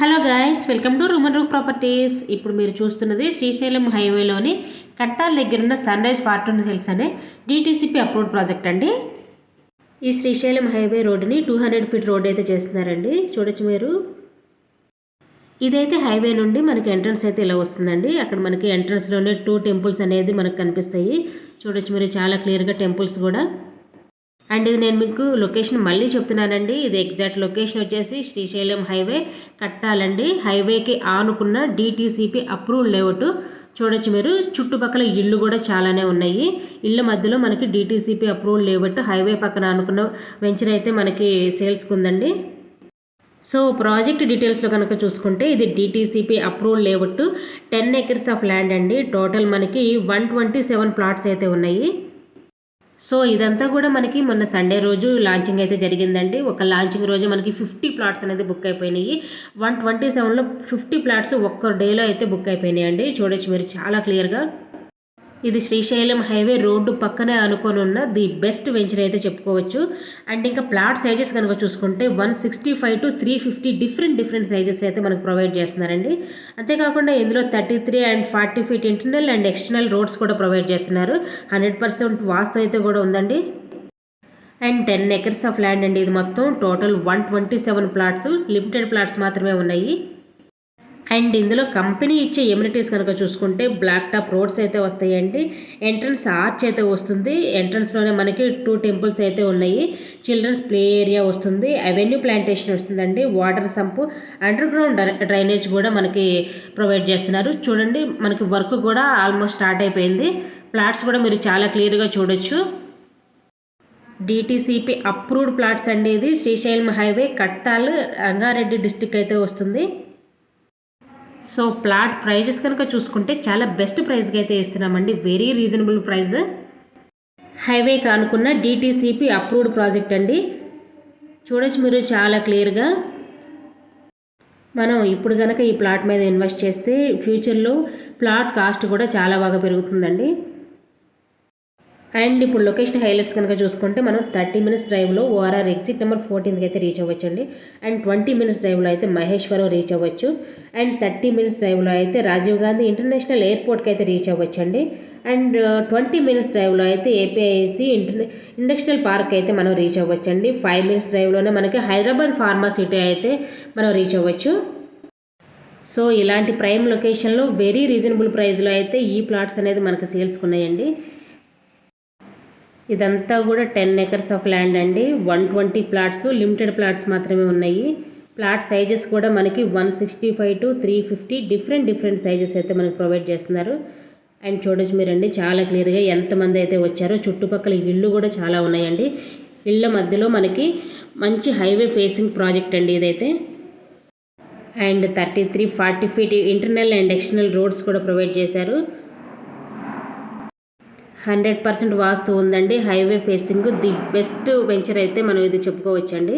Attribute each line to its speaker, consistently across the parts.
Speaker 1: Hello guys, welcome to Rooman roof properties. ఇప్పుడు మీరు చూస్తున్నది శ్రీశైలం హైవేలోని కట్టాల దగ్గరున్న సన్ రైజ్ ఫార్టూన్ హిల్స్ అనే డిటిసిపి అప్రూవ్డ్ ప్రాజెక్ట్ అండి. ఈ శ్రీశైలం హైవే రోడ్డుని 200 ఫీట్ రోడ్ అయితే చేస్తున్నారండి. చూడొచ్చు మీరు. ఇదైతే హైవే నుండి మనకి ఎంట్రన్స్ అయితే ఇలా వస్తుందండి. అక్కడ మనకి ఎంట్రన్స్లోనే 2 టెంపుల్స్ అనేది మనకు కనిపిస్తాయి. చూడొచ్చు మీరు, చాలా క్లియర్గా టెంపుల్స్ కూడా. అండ్ ఇది నేను మీకు లొకేషన్ మళ్ళీ చెప్తున్నానండి. ఇది ఎగ్జాక్ట్ లొకేషన్ వచ్చేసి శ్రీశైలం హైవే కట్టాలండి. హైవేకి ఆనుకున్న డిటిసిపి అప్రూవ్డ్ లేఅవుట్. చూడొచ్చు మీరు, చుట్టుపక్కల ఇళ్ళు కూడా చాలానే ఉన్నాయి. ఇళ్ళ మధ్యలో మనకి డిటిసిపి అప్రూవ్డ్ లేఅవుట్ హైవే పక్కన ఆనుకున్న వెంచర్ అయితే మనకి సేల్స్కి ఉందండి. సో ప్రాజెక్ట్ డీటెయిల్స్లో కనుక చూసుకుంటే ఇది DTCP approved layout 10 acres of land అండి. టోటల్ మనకి 127 ప్లాట్స్ అయితే ఉన్నాయి. సో ఇదంతా కూడా మనకి మొన్న సండే రోజు లాంచింగ్ అయితే జరిగిందండి. ఒక లాంచింగ్ రోజు మనకి 50 ప్లాట్స్ అనేది బుక్ అయిపోయినాయి. 127లో 50 ప్లాట్స్ ఒక్క డేలో అయితే బుక్ అయిపోయినాయండి. చూడొచ్చు మీరు చాలా క్లియర్గా. ఇది శ్రీశైలం హైవే రోడ్డు పక్కనే అనుకొని ఉన్న ది బెస్ట్ వెంచర్ అయితే చెప్పుకోవచ్చు. అండ్ ఇంకా ప్లాట్ సైజెస్ కనుక చూసుకుంటే 165 to 350 డిఫరెంట్ సైజెస్ అయితే మనకు ప్రొవైడ్ చేస్తున్నారండి. అంతేకాకుండా ఇందులో 33 and 40 feet internal and external roads కూడా ప్రొవైడ్ చేస్తున్నారు. 100% వాస్తు అయితే కూడా ఉందండి. అండ్ 10 acres ఆఫ్ ల్యాండ్ అండి. ఇది మొత్తం టోటల్ 127 ప్లాట్స్, లిమిటెడ్ ప్లాట్స్ మాత్రమే ఉన్నాయి. అండ్ ఇందులో కంపెనీ ఇచ్చే ఎమ్యూనిటీస్ కనుక చూసుకుంటే బ్లాక్ టాప్ రోడ్స్ అయితే వస్తాయండి. ఎంట్రన్స్ ఆర్చ్ అయితే వస్తుంది. ఎంట్రన్స్లోనే మనకి 2 టెంపుల్స్ అయితే ఉన్నాయి. చిల్డ్రన్స్ ప్లే ఏరియా వస్తుంది. అవెన్యూ ప్లాంటేషన్ వస్తుందండి. Water sump, underground drainage కూడా మనకి ప్రొవైడ్ చేస్తున్నారు. చూడండి, మనకి వర్క్ కూడా ఆల్మోస్ట్ స్టార్ట్ అయిపోయింది. ప్లాట్స్ కూడా మీరు చాలా క్లియర్గా చూడొచ్చు. డిటిసిపి అప్రూవ్డ్ ప్లాట్స్ అండి. ఇది శ్రీశైలం హైవే కట్టాల్, రంగారెడ్డి డిస్టిక్ అయితే వస్తుంది. సో ప్లాట్ ప్రైజెస్ కనుక చూసుకుంటే చాలా బెస్ట్ ప్రైస్కి అయితే ఇస్తున్నామండి. Very reasonable price. హైవేకి అనుకున్న డిటిసిపి అప్రూవ్డ్ ప్రాజెక్ట్ అండి. చూడొచ్చు మీరు చాలా క్లియర్గా. మనం ఇప్పుడు కనుక ఈ ప్లాట్ మీద ఇన్వెస్ట్ చేస్తే ఫ్యూచర్లో ప్లాట్ కాస్ట్ కూడా చాలా బాగా పెరుగుతుందండి. అండ్ ఇప్పుడు లొకేషన్ హైలైట్స్ కనుక చూసుకుంటే మనం 30 minutes డ్రైవ్లో ఓఆర్ఆర్ ఎగ్జిట్ నెంబర్ 14కి అయితే రీచ్ అవ్వచ్చండి. అండ్ 20 minutes డ్రైవ్లో అయితే మహేశ్వరం రీచ్ అవ్వచ్చు. అండ్ 30 minutes డ్రైవ్లో అయితే రాజీవ్ గాంధీ ఇంటర్నేషనల్ ఎయిర్పోర్ట్కి అయితే రీచ్ అవ్వచ్చండి. అండ్ 20 minutes డ్రైవ్లో అయితే ఏపీఐసి ఇండస్ట్రియల్ పార్క్ అయితే మనం రీచ్ అవ్వచ్చండి. 5 minutes డ్రైవ్లోనే మనకి హైదరాబాద్ ఫార్మా సిటీ అయితే మనం రీచ్ అవ్వచ్చు. సో ఇలాంటి ప్రైమ్ లొకేషన్లో వెరీ రీజనబుల్ ప్రైస్లో అయితే ఈ ప్లాట్స్ అనేది మనకి సేల్స్కి ఉన్నాయండి. ఇదంతా కూడా 10 acres ఆఫ్ ల్యాండ్ అండి. 120 ప్లాట్స్, లిమిటెడ్ ప్లాట్స్ మాత్రమే ఉన్నాయి. ప్లాట్ సైజెస్ కూడా మనకి 165 to 350 డిఫరెంట్ సైజెస్ అయితే మనకి ప్రొవైడ్ చేస్తున్నారు. అండ్ చూడొచ్చు మీరండి చాలా క్లియర్గా ఎంతమంది అయితే వచ్చారో. చుట్టుపక్కల ఇళ్ళు కూడా చాలా ఉన్నాయండి. ఇళ్ళ మధ్యలో మనకి మంచి హైవే ఫేసింగ్ ప్రాజెక్ట్ అండి ఇదైతే. And 33, 40 feet internal and external roads కూడా ప్రొవైడ్ చేశారు. 100% వాస్తు ఉందండి. Highway facing the best venture అయితే మనం ఇది చెప్పుకోవచ్చండి.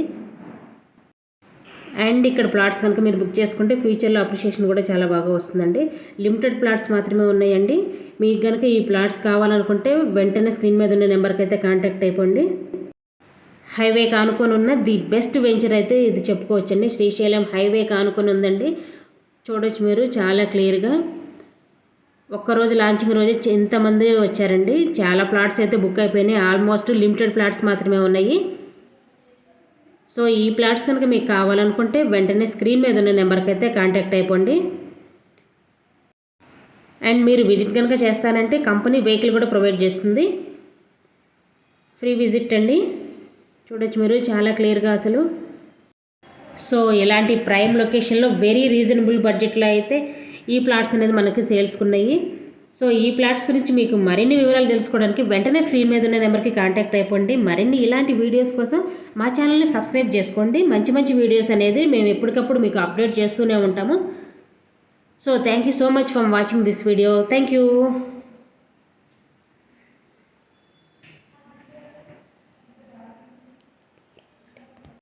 Speaker 1: అండ్ ఇక్కడ ప్లాట్స్ కనుక మీరు బుక్ చేసుకుంటే ఫ్యూచర్లో అప్రిషియేషన్ కూడా చాలా బాగా వస్తుందండి. లిమిటెడ్ ప్లాట్స్ మాత్రమే ఉన్నాయండి. మీకు కనుక ఈ ప్లాట్స్ కావాలనుకుంటే వెంటనే స్క్రీన్ మీద ఉన్న నెంబర్కి అయితే కాంటాక్ట్ అయిపోండి. హైవేకి ఆనుకొని ఉన్న ది బెస్ట్ వెంచర్ అయితే ఇది చెప్పుకోవచ్చండి. శ్రీశైలం హైవేకి ఆనుకొని ఉందండి. చూడొచ్చు మీరు చాలా క్లియర్గా. ఒక్కరోజు లాంచింగ్ రోజే ఎంతమంది వచ్చారండి. చాలా ప్లాట్స్ అయితే బుక్ అయిపోయినాయి. ఆల్మోస్ట్ లిమిటెడ్ ప్లాట్స్ మాత్రమే ఉన్నాయి. సో ఈ ప్లాట్స్ కనుక మీకు కావాలనుకుంటే వెంటనే స్క్రీన్ మీద ఉన్న నెంబర్కి అయితే కాంటాక్ట్ అయిపోండి. అండ్ మీరు విజిట్ కనుక చేస్తానంటే కంపెనీ వెహికల్ కూడా ప్రొవైడ్ చేస్తుంది. ఫ్రీ విజిట్ అండి. చూడొచ్చు మీరు చాలా క్లియర్గా అసలు. సో ఇలాంటి ప్రైమ్ లొకేషన్లో వెరీ రీజనబుల్ బడ్జెట్లో అయితే ఈ ప్లాట్స్ అనేది మనకి సేల్స్కి ఉన్నాయి. సో ఈ ప్లాట్స్ గురించి మీకు మరిన్ని వివరాలు తెలుసుకోవడానికి వెంటనే స్క్రీన్ మీద ఉన్న నెంబర్కి కాంటాక్ట్ అయిపోండి. మరిన్ని ఇలాంటి వీడియోస్ కోసం మా ఛానల్ని సబ్స్క్రైబ్ చేసుకోండి. మంచి వీడియోస్ అనేది మేము ఎప్పటికప్పుడు మీకు అప్డేట్ చేస్తూనే ఉంటాము. So thank you so much for watching this video. Thank you.